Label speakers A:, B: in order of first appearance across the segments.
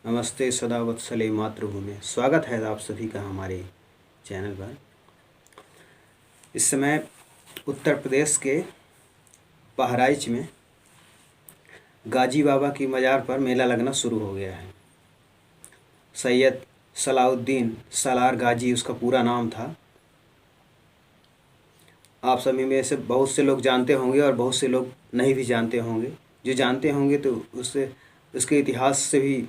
A: नमस्ते सदा वत्सले मातृभूमि। स्वागत है आप सभी का हमारे चैनल पर। इस समय उत्तर प्रदेश के बहराइच में गाजी बाबा की मज़ार पर मेला लगना शुरू हो गया है। सैयद सलाउद्दीन सालार गाजी उसका पूरा नाम था। आप सभी में से बहुत से लोग जानते होंगे और बहुत से लोग नहीं भी जानते होंगे। जो जानते होंगे तो उसके इतिहास से भी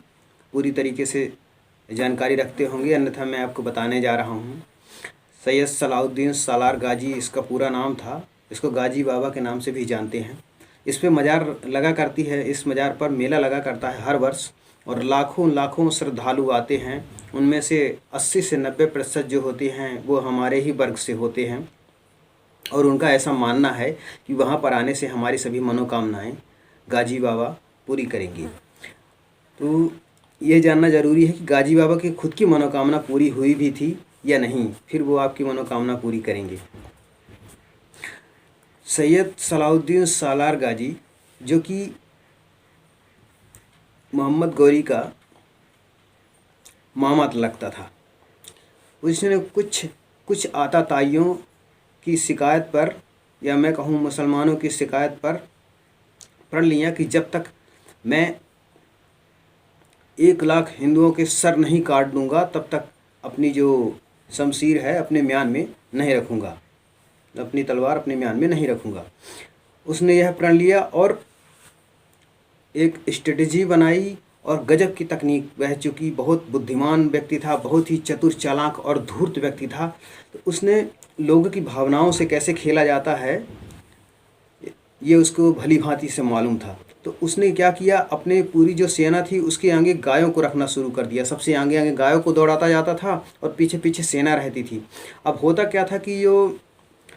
A: पूरी तरीके से जानकारी रखते होंगे, अन्यथा मैं आपको बताने जा रहा हूँ। सैयद सलाउद्दीन सालार गाजी इसका पूरा नाम था। इसको गाजी बाबा के नाम से भी जानते हैं। इस पे मज़ार लगा करती है। इस मज़ार पर मेला लगा करता है हर वर्ष और लाखों लाखों श्रद्धालु आते हैं। उनमें से 80 से 90% जो होते हैं वो हमारे ही वर्ग से होते हैं और उनका ऐसा मानना है कि वहाँ पर आने से हमारी सभी मनोकामनाएं गाजी बाबा पूरी करेंगी। तो ये जानना ज़रूरी है कि गाजी बाबा की खुद की मनोकामना पूरी हुई भी थी या नहीं, फिर वो आपकी मनोकामना पूरी करेंगे। सैयद सलाउद्दीन सालार गाजी जो कि मोहम्मद गौरी का मामा लगता था, उसने कुछ आताताइयों की शिकायत पर, या मैं कहूँ मुसलमानों की शिकायत पर प्रण लिया कि जब तक मैं 1 लाख हिंदुओं के सर नहीं काट दूंगा तब तक अपनी जो शमशीर है अपने म्यान में नहीं रखूंगा, अपनी तलवार अपने म्यान में नहीं रखूंगा। उसने यह प्रण लिया और एक स्ट्रेटजी बनाई और गजब की तकनीक, वह चूँकि बहुत बुद्धिमान व्यक्ति था, बहुत ही चतुर चालाक और धूर्त व्यक्ति था, तो उसने लोगों की भावनाओं से कैसे खेला जाता है ये उसको भली भांति से मालूम था। तो उसने क्या किया, अपने पूरी जो सेना थी उसके आगे गायों को रखना शुरू कर दिया। सबसे आगे आगे गायों को दौड़ाता जाता था और पीछे पीछे सेना रहती थी। अब होता क्या था कि जो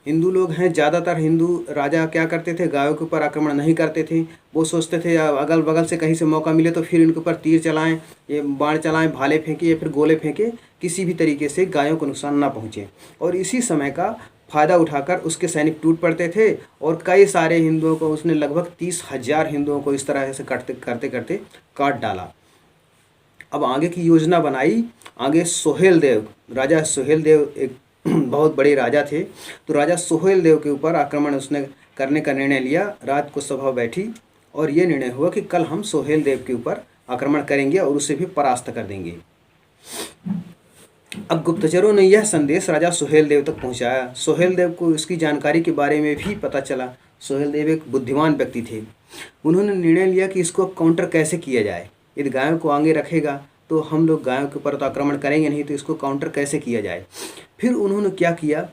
A: हिंदू लोग हैं, ज़्यादातर हिंदू राजा क्या करते थे, गायों के ऊपर आक्रमण नहीं करते थे। वो सोचते थे अगल बगल से कहीं से मौका मिले तो फिर इनके ऊपर तीर चलाएं, ये बाण चलाएं, भाले फेंके या फिर गोले फेंके, किसी भी तरीके से गायों को नुकसान ना पहुँचे। और इसी समय का फ़ायदा उठाकर उसके सैनिक टूट पड़ते थे और कई सारे हिंदुओं को उसने लगभग 30,000 हिंदुओं को इस तरह से करते करते काट डाला। अब आगे की योजना बनाई। आगे सोहेल देव, राजा सोहेल देव एक बहुत बड़े राजा थे, तो राजा सोहेल देव के ऊपर आक्रमण उसने करने का निर्णय लिया। रात को सभा बैठी और ये निर्णय हुआ कि कल हम सोहेल देव के ऊपर आक्रमण करेंगे और उसे भी परास्त कर देंगे। अब गुप्तचरों ने यह संदेश राजा सोहेल देव तक पहुंचाया। सोहेल देव को इसकी जानकारी के बारे में भी पता चला। सोहेल देव एक बुद्धिमान व्यक्ति थे। उन्होंने निर्णय लिया कि इसको काउंटर कैसे किया जाए। यदि गायों को आगे रखेगा तो हम लोग गायों के ऊपर तो आक्रमण करेंगे नहीं, तो इसको काउंटर कैसे किया जाए। फिर उन्होंने क्या किया,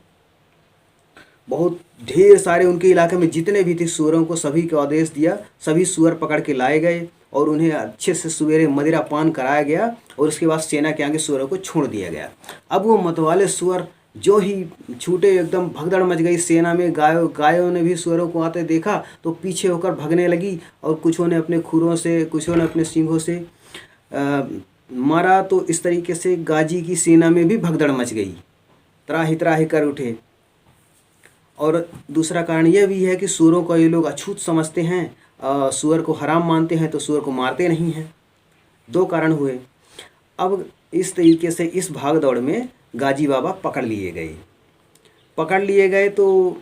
A: बहुत ढेर सारे उनके इलाके में जितने भी थे सूअरों को सभी को आदेश दिया। सभी सूअर पकड़ के लाए गए और उन्हें अच्छे से सवेरे मदिरा पान कराया गया और उसके बाद सेना के आगे सूअरों को छोड़ दिया गया। अब वो मतवाले सूअर जो ही छूटे, एकदम भगदड़ मच गई सेना में। गायों ने भी सूअरों को आते देखा तो पीछे होकर भगने लगी और कुछों ने अपने खुरों से, कुछों ने अपने सींगों से मारा। तो इस तरीके से गाजी की सेना में भी भगदड़ मच गई, त्राही त्राही कर उठे। और दूसरा कारण यह भी है कि सूअरों को ये लोग अछूत समझते हैं, सूअर को हराम मानते हैं, तो सूअर को मारते नहीं हैं। 2 कारण हुए। अब इस तरीके से इस भाग दौड़ में गाजी बाबा पकड़ लिए गए तो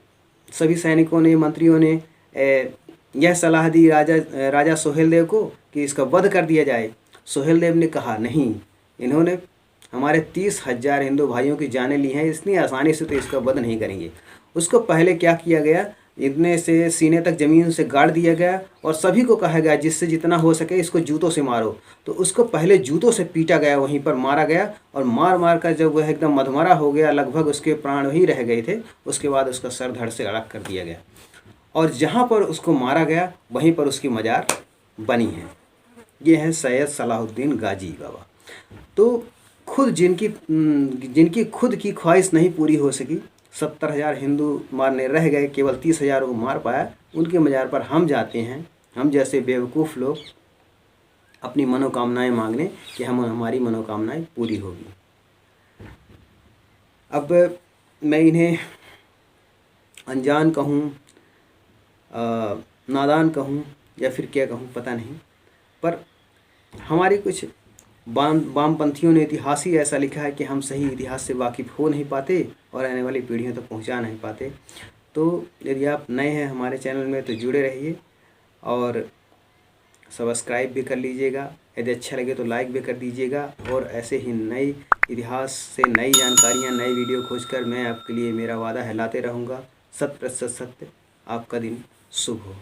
A: सभी सैनिकों ने, मंत्रियों ने यह सलाह दी राजा सोहेल देव को कि इसका वध कर दिया जाए। सोहेल देव ने कहा नहीं, इन्होंने हमारे 30,000 हिंदू भाइयों की जानें ली हैं, इतनी आसानी से तो इसका वध नहीं करेंगे। उसको पहले क्या किया गया, इतने से सीने तक ज़मीन से गाड़ दिया गया और सभी को कहा गया जिससे जितना हो सके इसको जूतों से मारो। तो उसको पहले जूतों से पीटा गया, वहीं पर मारा गया और मार कर जब वह एकदम मधमरा हो गया, लगभग उसके प्राण ही रह गए थे, उसके बाद उसका सर धड़ से अलग कर दिया गया और जहाँ पर उसको मारा गया वहीं पर उसकी मज़ार बनी है। ये है सैयद सलाहुद्दीन गाजी बाबा। तो खुद जिनकी खुद की ख्वाहिश नहीं पूरी हो सकी, 70,000 हिंदू मारने रह गए, केवल 30,000 को मार पाया, उनके मज़ार पर हम जाते हैं, हम जैसे बेवकूफ़ लोग, अपनी मनोकामनाएं मांगने कि हमारी मनोकामनाएं पूरी होगी। अब मैं इन्हें अनजान कहूँ, नादान कहूँ या फिर क्या कहूँ पता नहीं, पर हमारी कुछ वामपंथियों ने इतिहास ही ऐसा लिखा है कि हम सही इतिहास से वाकिफ़ हो नहीं पाते और आने वाली पीढ़ियों तक पहुंचा नहीं पाते। तो यदि आप नए हैं हमारे चैनल में तो जुड़े रहिए और सब्सक्राइब भी कर लीजिएगा। यदि अच्छा लगे तो लाइक भी कर दीजिएगा। और ऐसे ही नई इतिहास से नई जानकारियाँ, नई वीडियो खोजकर मैं आपके लिए, मेरा वादा है, लाते रहूँगा। 100% सत्य। आपका दिन शुभ हो।